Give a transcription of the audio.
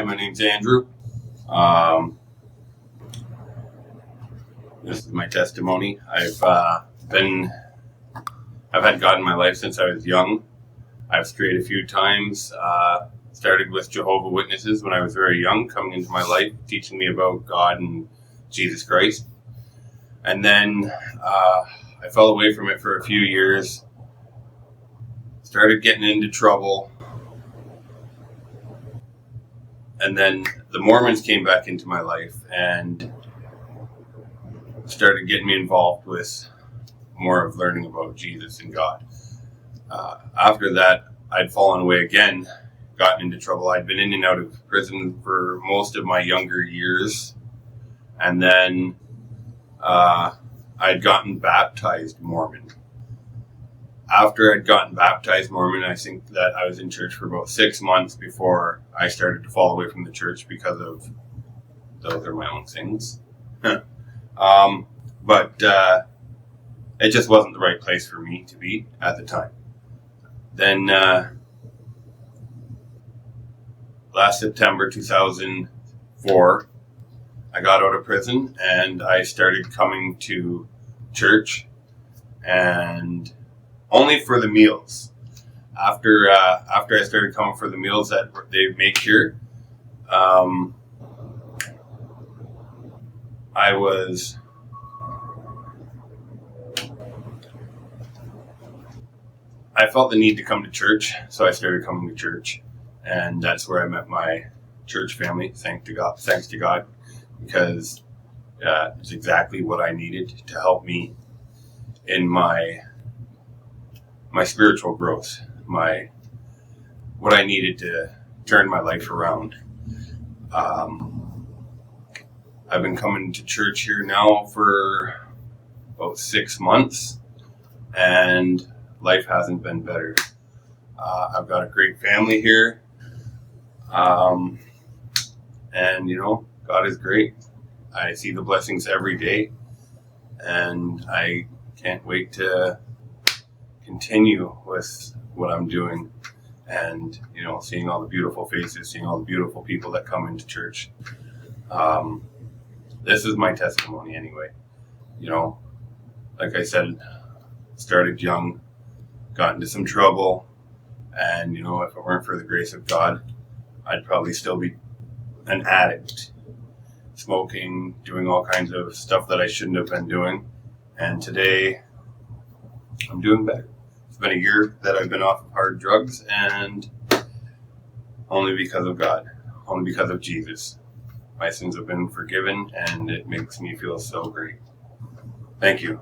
Hi, my name's Andrew. This is my testimony. I've had God in my life since I was young. I've strayed a few times. Started with Jehovah's Witnesses when I was very young, coming into my life, teaching me about God and Jesus Christ. And then I fell away from it for a few years. Started getting into trouble. And then the Mormons came back into my life and started getting me involved with more of learning about Jesus and God. After that, I'd fallen away again, gotten into trouble. I'd been in and out of prison for most of my younger years. And then I'd gotten baptized Mormon. After I'd gotten baptized Mormon, I think that I was in church for about 6 months before I started to fall away from the church because of those are my own things. But it just wasn't the right place for me to be at the time. Then last September 2004, I got out of prison and I started coming to church, and only for the meals. After I started coming for the meals that they make here, I felt the need to come to church, so I started coming to church, and that's where I met my church family. Thanks to God, because it's exactly what I needed to help me in my spiritual growth, what I needed to turn my life around. I've been coming to church here now for about 6 months, and life hasn't been better. I've got a great family here, and God is great. I see the blessings every day, and I can't wait to continue with what I'm doing, and seeing all the beautiful faces, seeing all the beautiful people that come into church. This is my testimony anyway. Like I said, started young, got into some trouble, and if it weren't for the grace of God, I'd probably still be an addict, smoking, doing all kinds of stuff that I shouldn't have been doing. And today I'm doing better. It's been a year that I've been off of hard drugs, and only because of God, only because of Jesus. My sins have been forgiven, and it makes me feel so great. Thank you.